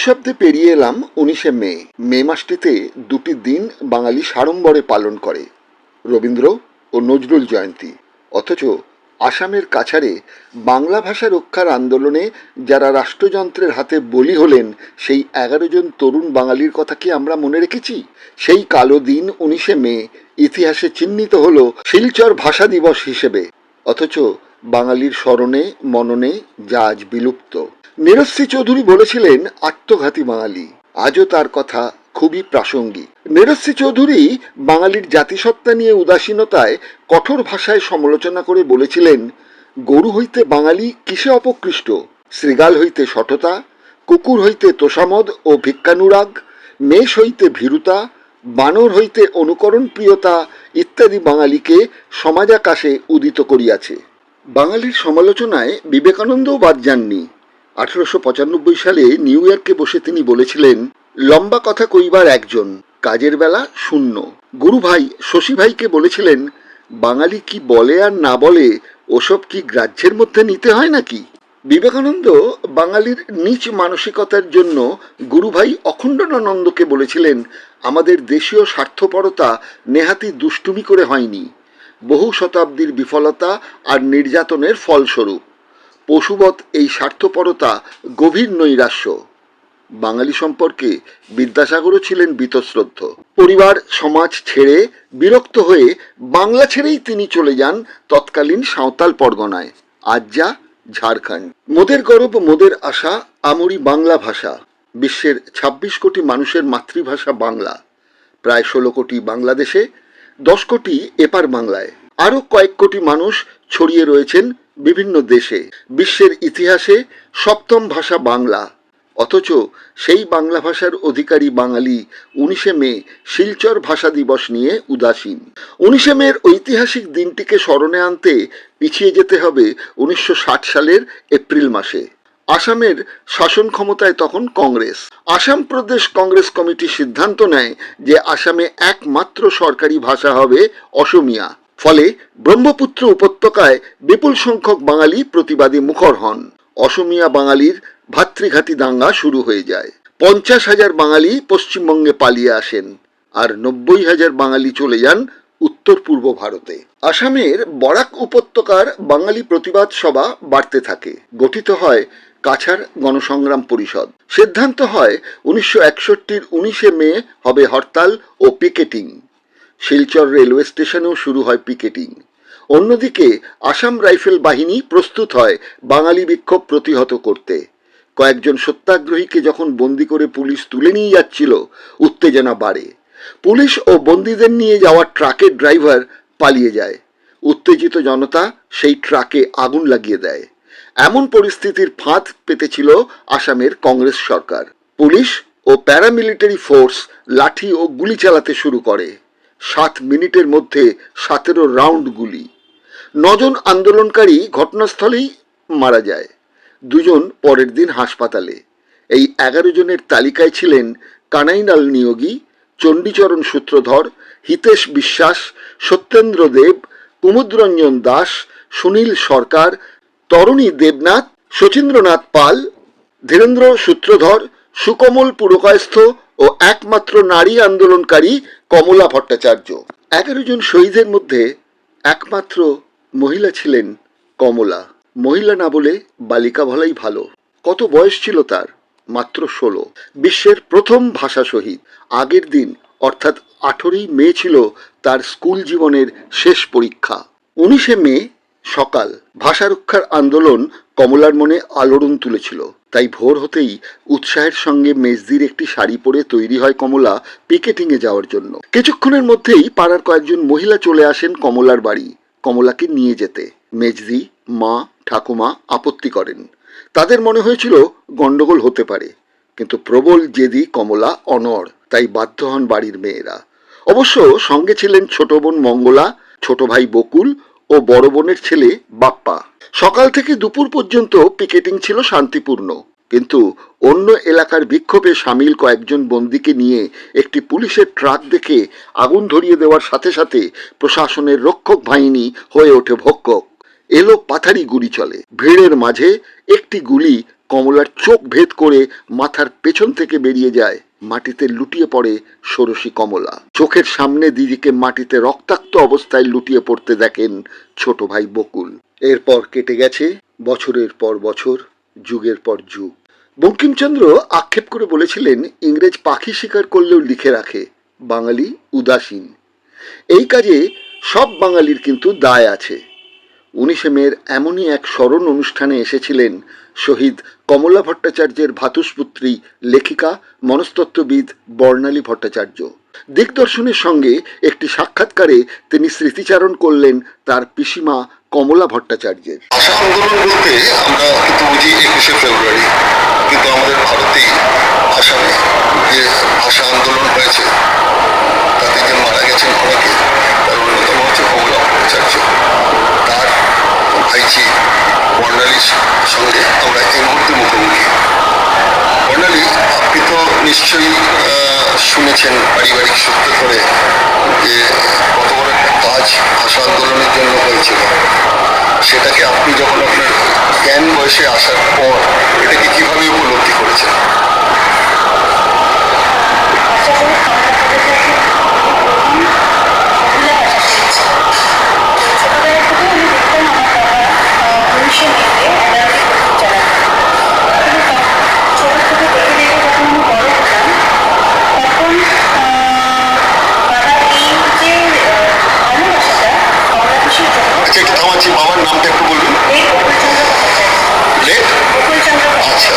নিঃশব্দে পেরিয়ে এলাম 19শে মে। মে মাসটিতে দুটি দিন বাঙালি সাড়ম্বরে পালন করে, রবীন্দ্র ও নজরুল জয়ন্তী। অথচ আসামের কাছাড়ে বাংলা ভাষা রক্ষার আন্দোলনে যারা রাষ্ট্রযন্ত্রের হাতে বলি হলেন, সেই 11 জন তরুণ বাঙালির কথা কি আমরা মনে রেখেছি? সেই কালো দিন 19শে মে ইতিহাসে চিহ্নিত হলো শিলচর ভাষা দিবস হিসেবে। অথচ বাঙালির স্মরণে মননে যা আজ বিলুপ্ত। নিরশ্রী চৌধুরী বলেছিলেন আত্মঘাতী বাঙালি, আজও তার কথা খুবই প্রাসঙ্গিক। নিরশ্রী চৌধুরী বাঙালির জাতিসত্তা নিয়ে উদাসীনতায় কঠোর ভাষায় সমালোচনা করে বলেছিলেন, গরু হইতে বাঙালি কিসে অপকৃষ্ট? শৃগাল হইতে সততা, কুকুর হইতে তোষামদ ও ভিক্ষানুরাগ, মেষ হইতে ভীরুতা, বানর হইতে অনুকরণ প্রিয়তা ইত্যাদি বাঙালিকে সমাজাকাশে উদিত করিয়াছে। বাঙালির সমালোচনায় বিবেকানন্দও বাদ যাননি। 1895 সালে নিউ ইয়র্কে বসে তিনি বলেছিলেন, লম্বা কথা কইবার একজন, কাজের বেলা শূন্য। গুরু ভাই শশী ভাইকে বলেছিলেন, বাঙালি কি বলে আর না বলে ওসব কি গ্রাহ্যের মধ্যে নিতে হয় নাকি? বিবেকানন্দ বাঙালির নীচ মানসিকতার জন্য গুরুভাই অখণ্ডানন্দকে বলেছিলেন, আমাদের দেশীয় স্বার্থপরতা নেহাতি দুষ্টুমি করে হয়নি, বহু শতাব্দীর বিফলতা আর নির্যাতনের ফলস্বরূপ। পশুবৎ এই স্বার্থপরতা গভীর নৈরাশ্য। বাঙালি সম্পর্কে বিদ্যাসাগরও ছিলেন বীতশ্রদ্ধ। পরিবার সমাজ ছেড়ে বিরক্ত হয়ে বাংলা ছেড়েই তিনি চলে যান তৎকালীন সাঁওতাল পরগনায়, আজ যা ঝাড়খণ্ড। মোদের গৌরব মোদের আশা আমরি বাংলা ভাষা। বিশ্বের 26 কোটি মানুষের মাতৃভাষা বাংলা। প্রায় 16 কোটি বাংলাদেশে, 10 কোটি এপার বাংলায়, আরও কয়েক কোটি মানুষ ছড়িয়ে রয়েছেন বিভিন্ন দেশে। বিশ্বের ইতিহাসে 7ম ভাষা বাংলা। অথচ সেই বাংলা ভাষার অধিকারী বাঙালি 19শে মে শিলচর ভাষা দিবস নিয়ে উদাসীন। 19শে মের ঐতিহাসিক দিনটিকে স্মরণে আনতে পিছিয়ে যেতে হবে 1960 সালের এপ্রিল মাসে। আসামের শাসন ক্ষমতায় তখন কংগ্রেস। আসাম প্রদেশ কংগ্রেস কমিটি সিদ্ধান্ত নেয় যে আসামে একমাত্র সরকারি ভাষা হবে অসমিয়া। ফলে ব্রহ্মপুত্র উপত্যকায় বিপুল সংখ্যক বাঙালি প্রতিবাদী মুখর হন। অসমিয়া বাঙালির ভাতৃঘাতী দাঙ্গা শুরু হয়ে যায়। 50,000 বাঙালি পশ্চিমবঙ্গে পালিয়ে আসেন, আর 90,000 বাঙালি চলে যান উত্তর পূর্ব ভারতে। আসামের বরাক উপত্যকার বাঙালি প্রতিবাদ সভা বাড়তে থাকে। গঠিত হয় কাছাড় গণসংগ্রাম পরিষদ। সিদ্ধান্ত হয় 1961-র 19শে মে হবে হরতাল ও পিকেটিং। শিলচর রেলওয়ে স্টেশনেও শুরু হয় পিকেটিং। অন্যদিকে আসাম রাইফেল বাহিনী প্রস্তুত হয় বাঙালি বিক্ষোভ প্রতিহত করতে। কয়েকজন সত্যাগ্রহীকে যখন বন্দি করে পুলিশ তুলে নিয়ে যাচ্ছিল, উত্তেজনা বাড়ে। পুলিশ ও বন্দীদের নিয়ে যাওয়া ট্রাকের ড্রাইভার পালিয়ে যায়। উত্তেজিত জনতা সেই ট্রাকে আগুন লাগিয়ে দেয়। এমন পরিস্থিতির ফাঁদ পেতেছিল আসামের কংগ্রেস সরকার। পুলিশ ও প্যারামিলিটারি ফোর্স লাঠি ও গুলি চালাতে শুরু করে। 7 মিনিটের মধ্যে 17 রাউন্ড গুলি। 9 জন আন্দোলনকারী ঘটনাস্থলেই মারা যায়, 2 জন পরের দিন হাসপাতালে। এই 11 জনের তালিকায় ছিলেন কানাইলাল নিয়োগী, চণ্ডীচরণ সূত্রধর, হিতেশ বিশ্বাস, সত্যেন্দ্র দেব, কুমুদরঞ্জন দাস, সুনীল সরকার, তরণী দেবনাথ, শচীন্দ্রনাথ পাল, ধীরেন্দ্র সূত্রধর, সুকমল পুরকায়স্থ ও একমাত্র নারী আন্দোলনকারী কমলা ভট্টাচার্য। 11 জন শহীদের মধ্যে একমাত্র মহিলা ছিলেন কমলা। মহিলা না বলে বালিকা বলাই ভালো। কত বয়স ছিল তার? মাত্র 16। বিশ্বের প্রথম ভাষা শহীদ। আগের দিন অর্থাৎ 18ই মে ছিল তার স্কুল জীবনের শেষ পরীক্ষা। 19শে মে সকাল। ভাষা রক্ষার আন্দোলন কমলার মনে আলোড়ন তুলেছিল। তাই ভোর হতেই উৎসাহের সঙ্গে মেজদির একটি শাড়ি পরে তৈরি হয় কমলা পিকেটিংয়ে যাওয়ার জন্য। কিছুক্ষণের মধ্যেই পাড়ার কয়েকজন মহিলা চলে আসেন কমলার বাড়ি কমলাকে নিয়ে যেতে। মেজদি, মা, ঠাকুমা আপত্তি করেন। তাদের মনে হয়েছিল গন্ডগোল হতে পারে, কিন্তু প্রবল জেদি কমলা অনড়, তাই বাধ্য হন বাড়ির মেয়েরা। অবশ্য সঙ্গে ছিলেন ছোট বোন মঙ্গলা, ছোট ভাই বকুল ও বড় বোনের ছেলে বাপ্পা। সকাল থেকে দুপুর পর্যন্ত পিকেটিং ছিল শান্তিপূর্ণ, কিন্তু অন্য এলাকার বিক্ষোভে সামিল কয়েকজন বন্দীকে নিয়ে একটি পুলিশের ট্রাক দেখে আগুন ধরিয়ে দেওয়ার সাথে সাথে প্রশাসনের রক্ষক বাহিনী হয়ে ওঠে ভক্ষক। এলো পাথারি গুলি চলে। ভিড়ের মাঝে একটি গুলি কমলার চোখ ভেদ করে মাথার পেছন থেকে বেরিয়ে যায়। মাটিতে লুটিয়ে পড়ে ষোড়শী কমলা। চোখের সামনে দিদিকে মাটিতে রক্তাক্ত অবস্থায় লুটিয়ে পড়তে দেখেন ছোট ভাই বকুল। এরপর কেটে গেছে বছরের পর বছর, যুগের পর যুগ। বঙ্কিমচন্দ্র আক্ষেপ করে বলেছিলেন, ইংরেজ পাখি শিকার করলেও লিখে রাখে, বাঙালি উদাসীন। এই কাজে সব বাঙালির কিন্তু দায় আছে। 19শে মের এমনই এক স্মরণ অনুষ্ঠানে এসেছিলেন শহীদ কমলা ভট্টাচার্যের ভ্রাতুষ্পুত্রী লেখিকা মনস্তত্ত্ববিদ বর্ণালী ভট্টাচার্য। দিগদর্শনের সঙ্গে একটি সাক্ষাৎকারে তিনি স্মৃতিচারণ করলেন তার পিসিমা কমলা ভট্টাচার্যের। ভাষা আন্দোলন বলতে আমরা কিন্তু বুঝি 21শে ফেব্রুয়ারি, কিন্তু আমাদের ভারতেই আসামে যে ভাষা আন্দোলন হয়েছে তাতে যে মারা গেছেন অনেকে, তার অন্যতম হচ্ছে কমলা ভট্টাচার্য। তার ভাইঝি বর্ণালীর সঙ্গে আমরা এই মুহূর্তে মুখোমুখি। বর্ণালী, আপনি তো নিশ্চয়ই শুনেছেন পারিবারিক সূত্র ধরে যে কত বড় একটা কাজ ভাষা আন্দোলনের জন্য হয়েছিল। সেটাকে আপনি যখন আপনার জ্ঞান বয়সে আসার পর এটাকে কিভাবে উপলব্ধি করেছেন? আচ্ছা, একটু থামাচ্ছি, বাবার নামটা একটু বলুন। আচ্ছা,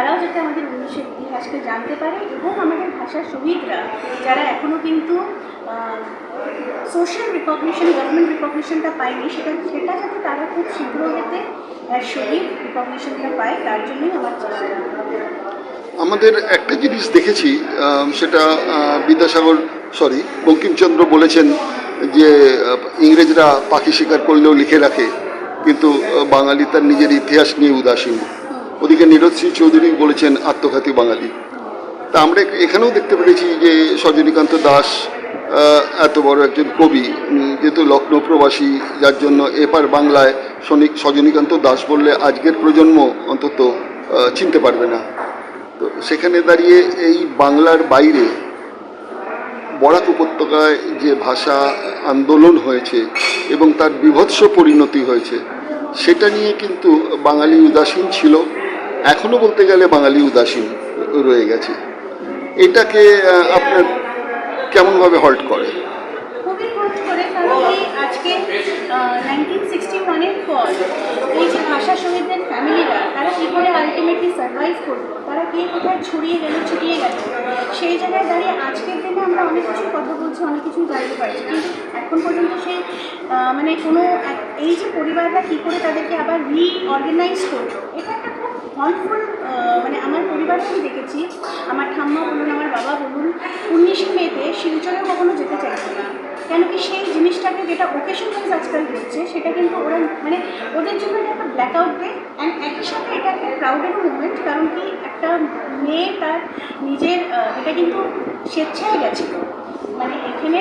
তারাও যাতে আমাদের উনিশের ইতিহাসকে জানতে পারে এবং আমাদের ভাষার শহীদরা যারা এখনও কিন্তু সোশ্যাল রিকগনিশন, গভর্নমেন্ট রিকগনিশনটা পায়নি, সেটা যাতে তারা খুব শীঘ্র যাতে শহীদ রিকগনিশনটা পায়, তার জন্যই আমার চেষ্টা। আমাদের একটা জিনিস দেখেছি, সেটা বঙ্কিমচন্দ্র বলেছেন যে ইংরেজরা পাখি শিকার করলেও লিখে রাখে, কিন্তু বাঙালি তার নিজের ইতিহাস নিয়ে উদাসীন। ওদিকে নীরজ সিং চৌধুরী বলেছেন আত্মঘাতী বাঙালি। তা আমরা এখানেও দেখতে পেরেছি যে সজনীকান্ত দাস এত বড় একজন কবি, যেহেতু লখনৌ প্রবাসী, যার জন্য এপার বাংলায় সজনীকান্ত দাস বললে আজকের প্রজন্ম অন্তত চিনতে পারবে না। তো সেখানে দাঁড়িয়ে এই বাংলার বাইরে বরাক উপত্যকায় যে ভাষা আন্দোলন হয়েছে এবং তার বীভৎস পরিণতি হয়েছে, সেটা নিয়ে কিন্তু বাঙালি উদাসীন ছিল, এখনও বলতে গেলে বাঙালি উদাসীন রয়ে গেছে। এটাকে আপনার কেমনভাবে হল্ট করে? খুবই হল্ট করে, কারণ এই আজকে 1961-এর পর এই যে ভাষা শহীদদের ফ্যামিলিরা, তারা কী করে আলটিমেটলি সার্ভাইভ করলো, তারা কে কোথায় ছড়িয়ে গেল, ছিটিয়ে গেল, সেই জায়গায় দাঁড়িয়ে আজকের দিনে আমরা অনেক কিছু কথা বলছি, অনেক কিছুই জানতে পারছি, কিন্তু এখন পর্যন্ত সেই মানে কোনো এই যে পরিবাররা কী করে তাদেরকে আবার রিঅর্গানাইজ করলো, এটা একটা খুব হর্নফুল। মানে আমার পরিবারে আমি দেখেছি, আমার ঠাম্মা বলুন, আমার বাবা বলুন, 19শে মেতে শিলচরে কখনো যেতে চাইতো না। কেন কি সেই জিনিসটাকে, যেটা ওকেশন ওয়াইজ আজকাল হচ্ছে, সেটা কিন্তু ওরা মানে ওদের জন্য এটা একটা ব্ল্যাক আউট ডে, অ্যান্ড একই সাথে এটা একটা প্রাউডের মুভমেন্ট। কারণ কি একটা মেয়ে তার নিজের এটা কিন্তু স্বেচ্ছায় গেছিলো, মানে এখানে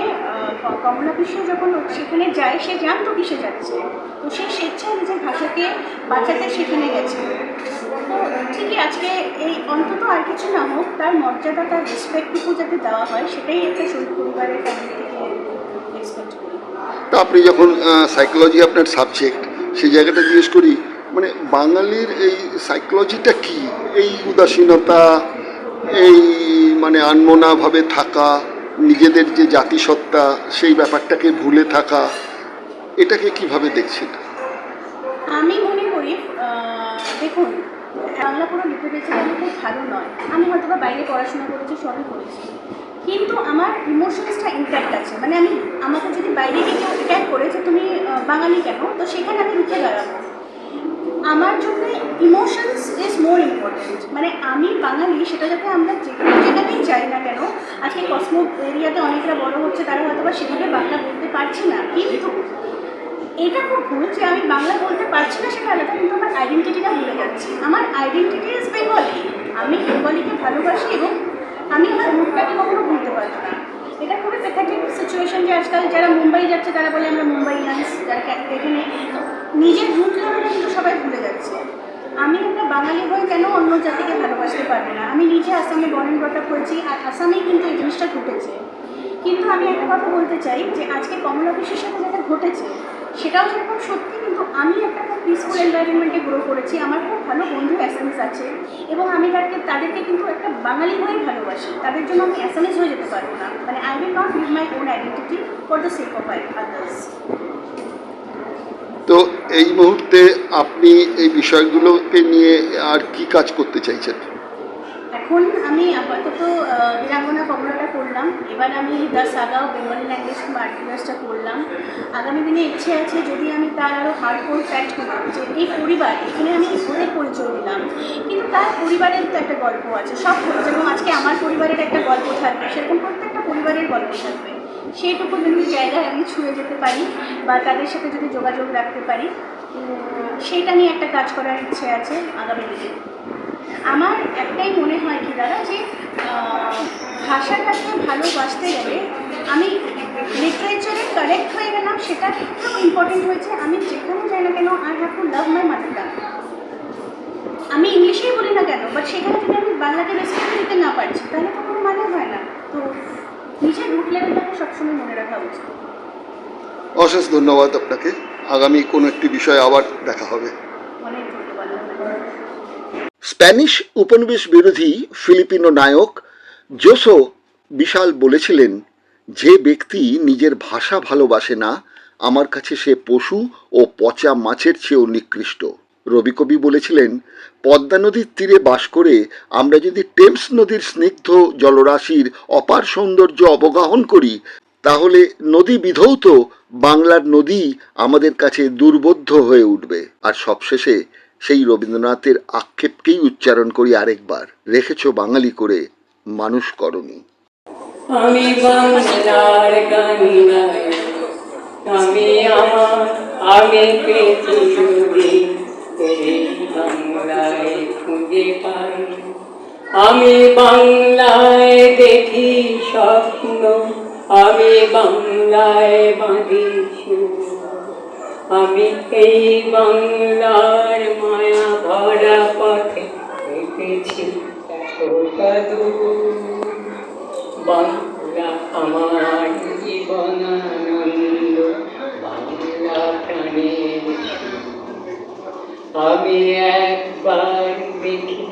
কমলা বিশ্ব যখন সেখানে যায়, সে জানতো কিসে যাচ্ছে, তো সে স্বেচ্ছায় নিজের ভাষাকে বাঁচাতে সেখানে গেছে। তো ঠিকই আজকে এই অন্তত আর কিছু না হোক, তার মর্যাদা, তার রেসপেক্টটুকু যাতে দেওয়া হয়, সেটাই একটা শহীদ পরিবারের ফ্যামিলি থেকে এক্সপেক্ট করি। তা আপনি যখন সাইকোলজি আপনার সাবজেক্ট, সেই জায়গাটা জিজ্ঞেস করি, মানে বাঙালির এই সাইকোলজিটা কি? এই উদাসীনতা, এই মানে আনমনাভাবে থাকা, নিজেদের যে জাতিসত্তা সেই ব্যাপারটাকে ভুলে থাকা, এটাকে কিভাবে দেখছেন? আমি মনে করি, দেখুন, বাংলা কোনো লিটারেচার আমি খুব ভালো নয়, আমি হয়তো বা বাইরে পড়াশোনা করেছি, সবই করেছি, কিন্তু আমার ইমোশনসটা ইনট্যাক্ট আছে। মানে আমাকে যদি বাইরে গিয়ে কেউ অ্যাটাক করে যে তুমি বাঙালি কেন, তো সেখানে আমি রুখে দাঁড়াবো। আমার জন্য ইমোশনস ইজ মোর ইম্পর্টেন্ট। মানে আমি বাঙালি, সেটা যাতে আমরা যেখানেই যাই না কেন, আজকে কসমো এরিয়াতে অনেকরা বড় হচ্ছে, তারা হয়তো বা সেভাবে বাংলা বলতে পারছি না, কিন্তু এটা খুব ভুল যে আমি বাংলা বলতে পারছি না সেটা আলাদা, কিন্তু আমার আইডেন্টিটিটা ভুলে যাচ্ছি। আমার আইডেন্টিটি ইজ বেঙ্গলি, আমি বেঙ্গলিকে ভালোবাসি এবং আমি আমার রুটটাকে কখনো ভুলতে পারবো না। এটা খুবই প্যাথেটিক সিচুয়েশন যে আজকাল যারা মুম্বাই যাচ্ছে তারা বলে আমরা মুম্বাইয়ানস, যারা এখানে নিজের রুট লেভেলটা কিন্তু সবাই ভুলে যাচ্ছে। আমি একটা বাঙালি হয়ে কেন অন্য জাতিকে ভালোবাসতে পারবো না? আমি নিজে আসামে বর্ন ব্রট আপ হয়েছি, আর আসামেই কিন্তু এই জিনিসটা ঘটেছে। কিন্তু আমি একটা কথা বলতে চাই যে আজকে কমলা বিশ্বের সাথে যেটা ঘটেছে সেটাও যেরকম সত্যি, কিন্তু আমি একটা খুব পিসফুল এনভায়রনমেন্টে গ্রো করেছি, আমার খুব ভালো বন্ধু অ্যাসামিস আছে এবং আমি তাদেরকে কিন্তু একটা বাঙালি হয়েই ভালোবাসি, তাদের জন্য আমি অ্যাসামিস হয়ে যেতে পারবো না। মানে I will not leave my own identity for the sake of others. তো এই মুহূর্তে আপনি এই বিষয়গুলোকে নিয়ে আর কি কাজ করতে চাইছেন? এখন আমি আপাতত বীরাঙ্গনা কমলাটা করলাম, এবার আমি the saga of Bengali language মার্টিভার্সটা করলাম। আগামী দিনে ইচ্ছে আছে যদি আমি তার আরও হার্ডকোর ফ্যাক্ট করি যে এই পরিবার, এখানে আমি ওদের পরিচয় দিলাম, কিন্তু তার পরিবারের তো একটা গল্প আছে, সব যেমন আজকে আমার পরিবারের একটা গল্প থাকবে, সেরকম প্রত্যেকটা পরিবারের গল্প থাকবে। সেইটুকু যদি জায়গায় আমি ছুঁয়ে যেতে পারি বা তাদের সাথে যদি যোগাযোগ রাখতে পারি, সেইটা নিয়ে একটা কাজ করার ইচ্ছে আছে আগামী দিনে। আমার একটাই মনে হয় কি দাদা, যে ভাষাটাকে ভালোবাসতে গেলে আমি লিটারেচারে কারেক্ট হয়ে গেলাম, সেটা খুব ইম্পর্টেন্ট হয়েছে। আমি যেখানে যাই না কেন, I have to love my mother tongue. আমি ইংলিশেই বলি না কেন, বাট সেখানে যদি আমি বাংলাকে রেসপেক্ট দিতে না পারছি, তাহলে তো কোনো মানে হয় না। তো নিজের রুট লেভেলটাকে সবসময় মনে রাখা উচিত। অশেষ ধন্যবাদ আপনাকে। আগামী কোনো একটি বিষয়ে আবার দেখা হবে। অনেক ধন্যবাদ। স্প্যানিশ উপনিবেশ বিরোধী ফিলিপিনো নায়ক জোসো বিশাল বলেছিলেন, যে ব্যক্তি নিজের ভাষা ভালোবাসে না, আমার কাছে সে পশু ও পচা মাছের চেয়েও নিকৃষ্ট। রবিকবি বলেছিলেন, পদ্মা নদীর তীরে বাস করে আমরা যদি টেমস নদীর স্নিগ্ধ জলরাশির অপার সৌন্দর্য অবগাহন করি, তাহলে নদী বিধৌত বাংলার নদী আমাদের কাছে দুর্বোধ্য হয়ে উঠবে। আর সবশেষে সেই রবীন্দ্রনাথের আক্ষেপকেই উচ্চারণ করি আরেকবার, রেখেছ বাঙালি করে মানুষ করনি। আমি বাংলার গান গাই, আমি আমার আমি পেয়েছি সুরে, এই বাংলায় খুঁজে পাই। আমি বাংলায় দেখি স্বপ্ন, আমি বাংলায় বাঁধি সুর। আমি এই বাংলার মায়া ভরা পথে হেঁটেছি এতটা দূর। বাংলা আমার জীবনানন্দ, বাংলা প্রাণের সুর। আমি একবার দেখি,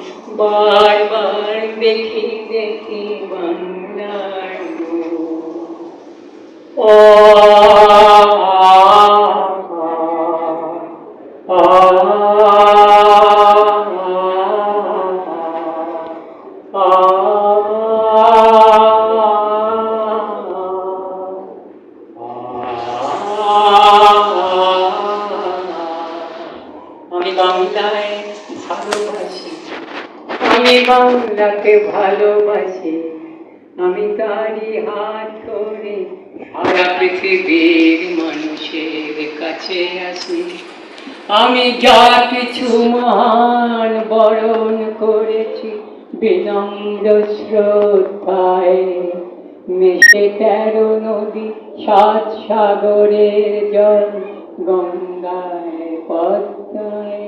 বারবার দেখি দেখি বাংলার রূপ। ও আমি বাংলায় ভালোবাসি, আমি বাংলাকে ভালোবাসি। আমি তারই হাত ধরে সারা পৃথিবীর মানুষের কাছে আসি। আমি যা কিছু মহান বরণ করেছি বিনম্র শ্রদ্ধায়। মেশে 13 নদী, 7 সাগরের জল, গঙ্গায় পদ্মায়।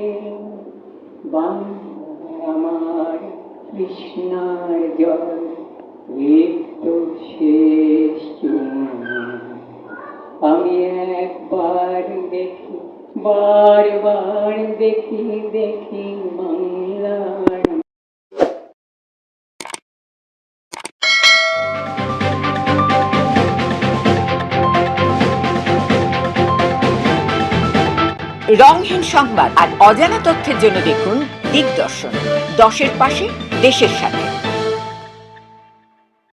বাংলা আমার কৃষ্ণার জল, একটু শেষ চুমা। আমি একবার দেখি, বারবার দেখি দেখি বাংলার। রংহীন সংবাদ আর অজানা তথ্যের জন্য দেখুন দিগদর্শন, 10-এর পাশে, দেশের সাথে।